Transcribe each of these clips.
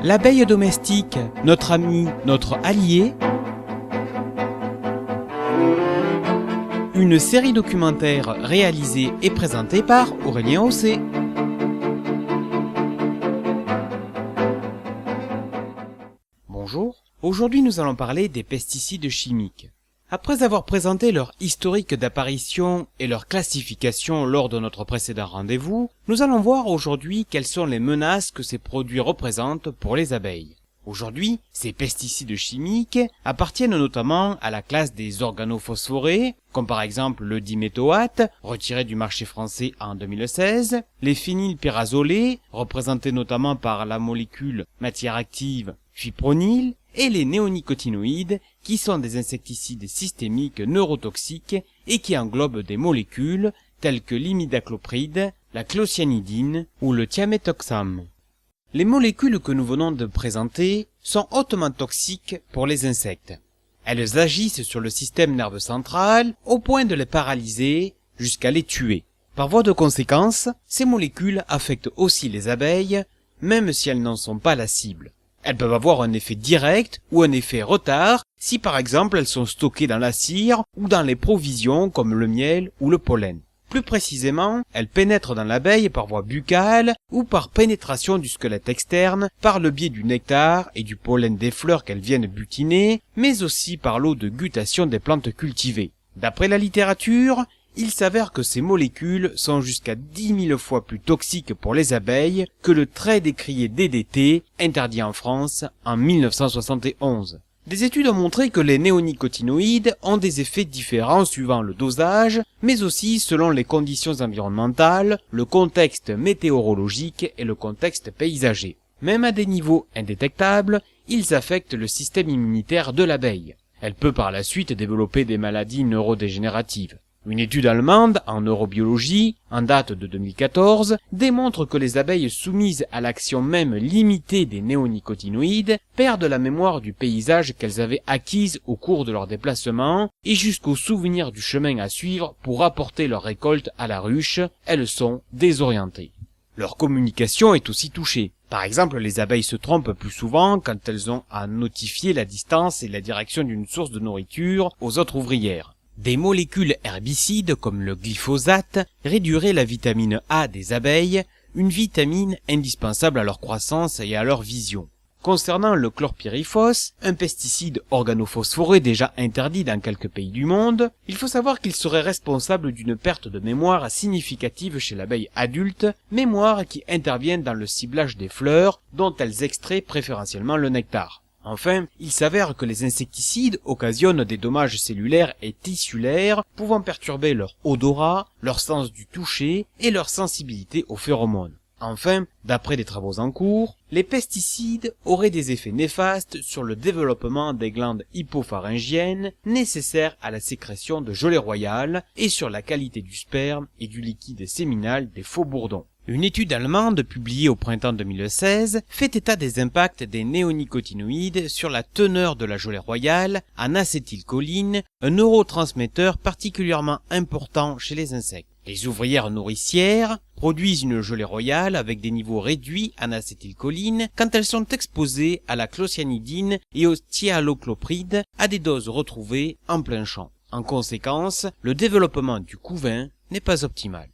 L'abeille domestique, notre ami, notre allié. Une série documentaire réalisée et présentée par Aurélien Haussé. Bonjour, aujourd'hui nous allons parler des pesticides chimiques. Après avoir présenté leur historique d'apparition et leur classification lors de notre précédent rendez-vous, nous allons voir aujourd'hui quelles sont les menaces que ces produits représentent pour les abeilles. Aujourd'hui, ces pesticides chimiques appartiennent notamment à la classe des organophosphorés, comme par exemple le diméthoate, retiré du marché français en 2016, les phénylpyrazolés, représentés notamment par la molécule matière active fipronil, et les néonicotinoïdes, qui sont des insecticides systémiques neurotoxiques et qui englobent des molécules telles que l'imidaclopride, la clocyanidine ou le thiaméthoxam. Les molécules que nous venons de présenter sont hautement toxiques pour les insectes. Elles agissent sur le système nerveux central au point de les paralyser jusqu'à les tuer. Par voie de conséquence, ces molécules affectent aussi les abeilles, même si elles n'en sont pas la cible. Elles peuvent avoir un effet direct ou un effet retard si par exemple elles sont stockées dans la cire ou dans les provisions comme le miel ou le pollen. Plus précisément, elles pénètrent dans l'abeille par voie buccale ou par pénétration du squelette externe par le biais du nectar et du pollen des fleurs qu'elles viennent butiner, mais aussi par l'eau de guttation des plantes cultivées. D'après la littérature, il s'avère que ces molécules sont jusqu'à 10 000 fois plus toxiques pour les abeilles que le très décrié DDT, interdit en France en 1971. Des études ont montré que les néonicotinoïdes ont des effets différents suivant le dosage, mais aussi selon les conditions environnementales, le contexte météorologique et le contexte paysager. Même à des niveaux indétectables, ils affectent le système immunitaire de l'abeille. Elle peut par la suite développer des maladies neurodégénératives. Une étude allemande en neurobiologie, en date de 2014, démontre que les abeilles soumises à l'action même limitée des néonicotinoïdes perdent la mémoire du paysage qu'elles avaient acquise au cours de leur déplacement et jusqu'au souvenir du chemin à suivre pour apporter leur récolte à la ruche, elles sont désorientées. Leur communication est aussi touchée. Par exemple, les abeilles se trompent plus souvent quand elles ont à notifier la distance et la direction d'une source de nourriture aux autres ouvrières. Des molécules herbicides comme le glyphosate réduiraient la vitamine A des abeilles, une vitamine indispensable à leur croissance et à leur vision. Concernant le chlorpyrifos, un pesticide organophosphoré déjà interdit dans quelques pays du monde, il faut savoir qu'il serait responsable d'une perte de mémoire significative chez l'abeille adulte, mémoire qui intervient dans le ciblage des fleurs dont elles extraient préférentiellement le nectar. Enfin, il s'avère que les insecticides occasionnent des dommages cellulaires et tissulaires pouvant perturber leur odorat, leur sens du toucher et leur sensibilité aux phéromones. Enfin, d'après des travaux en cours, les pesticides auraient des effets néfastes sur le développement des glandes hypopharyngiennes nécessaires à la sécrétion de gelée royale et sur la qualité du sperme et du liquide séminal des faux bourdons. Une étude allemande publiée au printemps 2016 fait état des impacts des néonicotinoïdes sur la teneur de la gelée royale en acétylcholine, un neurotransmetteur particulièrement important chez les insectes. Les ouvrières nourricières produisent une gelée royale avec des niveaux réduits en acétylcholine quand elles sont exposées à la clocyanidine et au thialoclopride à des doses retrouvées en plein champ. En conséquence, le développement du couvain n'est pas optimal.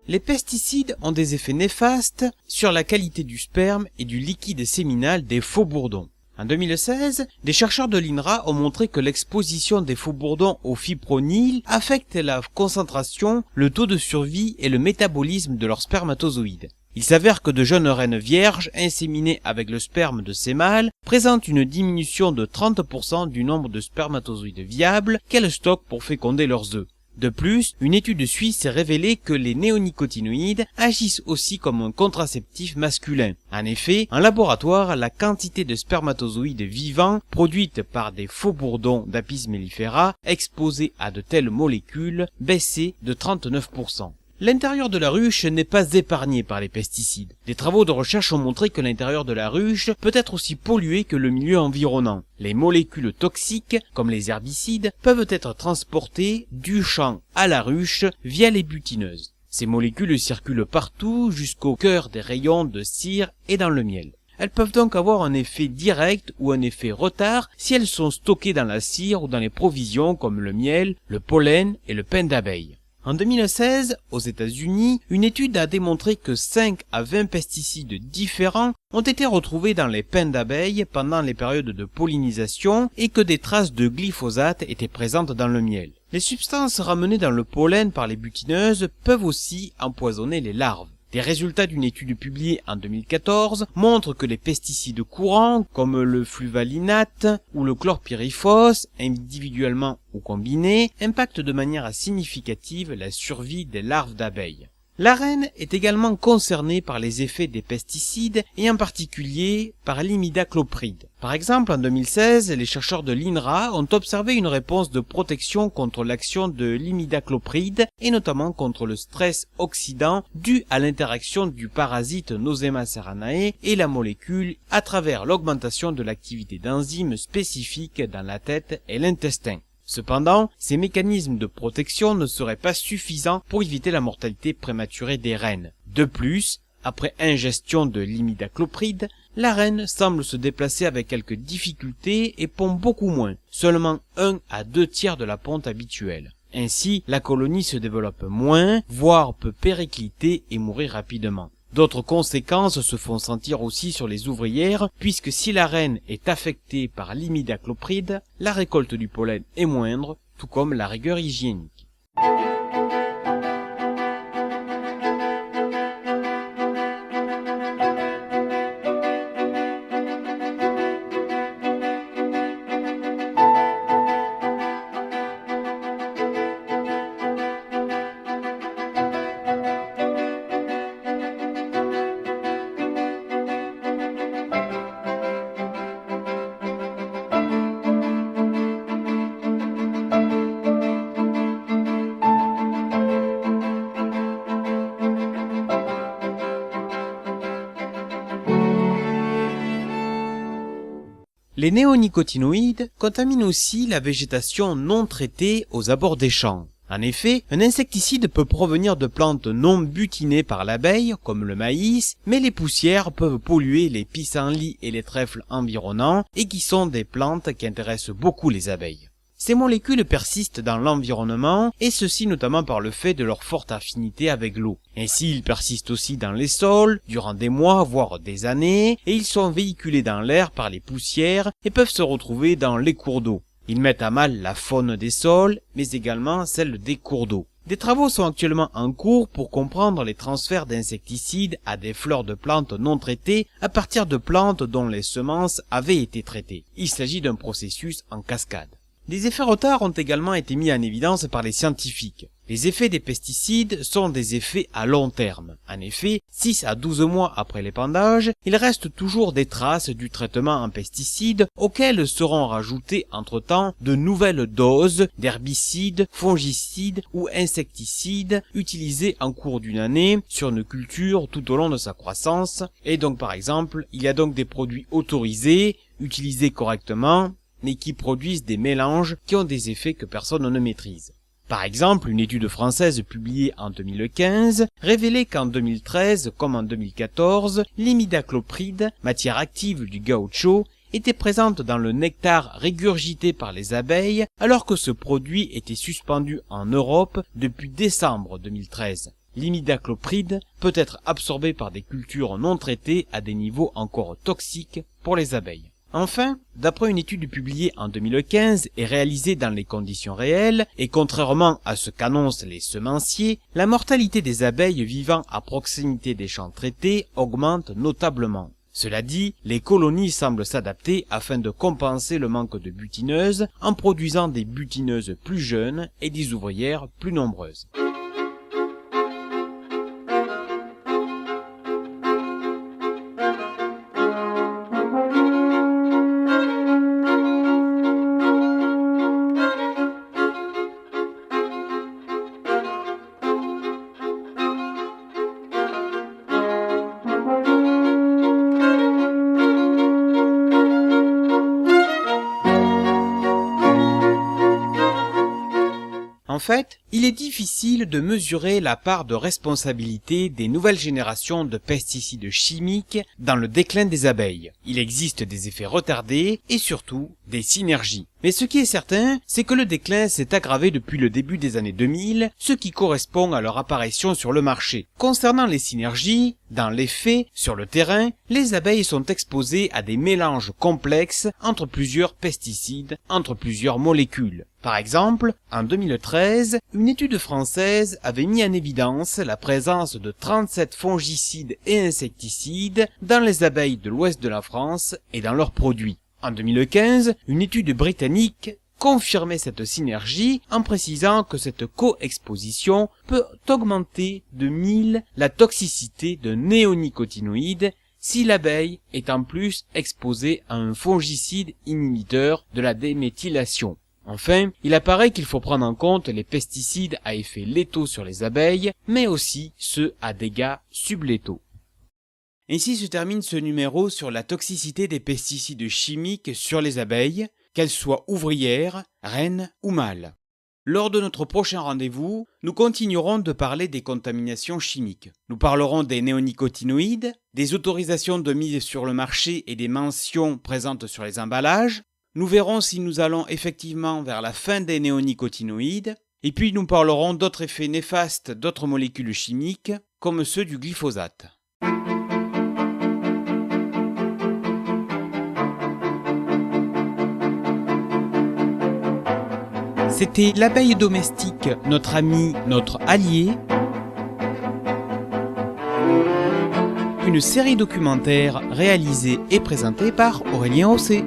Les pesticides ont des effets néfastes sur la qualité du sperme et du liquide séminal des faux bourdons. En 2016, des chercheurs de l'INRA ont montré que l'exposition des faux bourdons au fipronil affecte la concentration, le taux de survie et le métabolisme de leurs spermatozoïdes. Il s'avère que de jeunes reines vierges inséminées avec le sperme de ces mâles présentent une diminution de 30% du nombre de spermatozoïdes viables qu'elles stockent pour féconder leurs œufs. De plus, une étude suisse a révélé que les néonicotinoïdes agissent aussi comme un contraceptif masculin. En effet, en laboratoire, la quantité de spermatozoïdes vivants produite par des faux bourdons d'Apis mellifera exposés à de telles molécules baissait de 39%. L'intérieur de la ruche n'est pas épargné par les pesticides. Des travaux de recherche ont montré que l'intérieur de la ruche peut être aussi pollué que le milieu environnant. Les molécules toxiques, comme les herbicides, peuvent être transportées du champ à la ruche via les butineuses. Ces molécules circulent partout jusqu'au cœur des rayons de cire et dans le miel. Elles peuvent donc avoir un effet direct ou un effet retard si elles sont stockées dans la cire ou dans les provisions comme le miel, le pollen et le pain d'abeille. En 2016, aux États-Unis, une étude a démontré que 5 à 20 pesticides différents ont été retrouvés dans les pains d'abeilles pendant les périodes de pollinisation et que des traces de glyphosate étaient présentes dans le miel. Les substances ramenées dans le pollen par les butineuses peuvent aussi empoisonner les larves. Les résultats d'une étude publiée en 2014 montrent que les pesticides courants, comme le fluvalinate ou le chlorpyrifos, individuellement ou combinés, impactent de manière significative la survie des larves d'abeilles. La reine est également concernée par les effets des pesticides et en particulier par l'imidaclopride. Par exemple, en 2016, les chercheurs de l'INRA ont observé une réponse de protection contre l'action de l'imidaclopride et notamment contre le stress oxydant dû à l'interaction du parasite Nosema ceranae et la molécule à travers l'augmentation de l'activité d'enzymes spécifiques dans la tête et l'intestin. Cependant, ces mécanismes de protection ne seraient pas suffisants pour éviter la mortalité prématurée des rennes. De plus, après ingestion de l'imidaclopride, la reine semble se déplacer avec quelques difficultés et pond beaucoup moins, seulement 1 à 2 tiers de la ponte habituelle. Ainsi, la colonie se développe moins, voire peut péricliter et mourir rapidement. D'autres conséquences se font sentir aussi sur les ouvrières, puisque si la reine est affectée par l'imidaclopride, la récolte du pollen est moindre, tout comme la rigueur hygiénique. Les néonicotinoïdes contaminent aussi la végétation non traitée aux abords des champs. En effet, un insecticide peut provenir de plantes non butinées par l'abeille, comme le maïs, mais les poussières peuvent polluer les pissenlits et les trèfles environnants, et qui sont des plantes qui intéressent beaucoup les abeilles. Ces molécules persistent dans l'environnement, et ceci notamment par le fait de leur forte affinité avec l'eau. Ainsi, ils persistent aussi dans les sols, durant des mois, voire des années, et ils sont véhiculés dans l'air par les poussières, et peuvent se retrouver dans les cours d'eau. Ils mettent à mal la faune des sols, mais également celle des cours d'eau. Des travaux sont actuellement en cours pour comprendre les transferts d'insecticides à des fleurs de plantes non traitées à partir de plantes dont les semences avaient été traitées. Il s'agit d'un processus en cascade. Des effets retards ont également été mis en évidence par les scientifiques. Les effets des pesticides sont des effets à long terme. En effet, 6 à 12 mois après l'épandage, il reste toujours des traces du traitement en pesticides auxquelles seront rajoutées entre-temps de nouvelles doses d'herbicides, fongicides ou insecticides utilisés en cours d'une année sur une culture tout au long de sa croissance. Et donc par exemple, il y a donc des produits autorisés, utilisés correctement, mais qui produisent des mélanges qui ont des effets que personne ne maîtrise. Par exemple, une étude française publiée en 2015 révélait qu'en 2013 comme en 2014, l'imidaclopride, matière active du gaucho, était présente dans le nectar régurgité par les abeilles alors que ce produit était suspendu en Europe depuis décembre 2013. L'imidaclopride peut être absorbé par des cultures non traitées à des niveaux encore toxiques pour les abeilles. Enfin, d'après une étude publiée en 2015 et réalisée dans les conditions réelles, et contrairement à ce qu'annoncent les semenciers, la mortalité des abeilles vivant à proximité des champs traités augmente notablement. Cela dit, les colonies semblent s'adapter afin de compenser le manque de butineuses en produisant des butineuses plus jeunes et des ouvrières plus nombreuses. En fait, il est difficile de mesurer la part de responsabilité des nouvelles générations de pesticides chimiques dans le déclin des abeilles. Il existe des effets retardés et surtout des synergies. Mais ce qui est certain, c'est que le déclin s'est aggravé depuis le début des années 2000, ce qui correspond à leur apparition sur le marché. Concernant les synergies, dans les faits, sur le terrain, les abeilles sont exposées à des mélanges complexes entre plusieurs pesticides, entre plusieurs molécules. Par exemple, en 2013, une étude française avait mis en évidence la présence de 37 fongicides et insecticides dans les abeilles de l'ouest de la France et dans leurs produits. En 2015, une étude britannique confirmait cette synergie en précisant que cette coexposition peut augmenter de 1000 la toxicité de néonicotinoïdes si l'abeille est en plus exposée à un fongicide inhibiteur de la déméthylation. Enfin, il apparaît qu'il faut prendre en compte les pesticides à effet létaux sur les abeilles, mais aussi ceux à dégâts sublétaux. Ainsi se termine ce numéro sur la toxicité des pesticides chimiques sur les abeilles, qu'elles soient ouvrières, reines ou mâles. Lors de notre prochain rendez-vous, nous continuerons de parler des contaminations chimiques. Nous parlerons des néonicotinoïdes, des autorisations de mise sur le marché et des mentions présentes sur les emballages. Nous verrons si nous allons effectivement vers la fin des néonicotinoïdes, et puis nous parlerons d'autres effets néfastes d'autres molécules chimiques, comme ceux du glyphosate. C'était l'abeille domestique, notre ami, notre allié. Une série documentaire réalisée et présentée par Aurélien Hosset.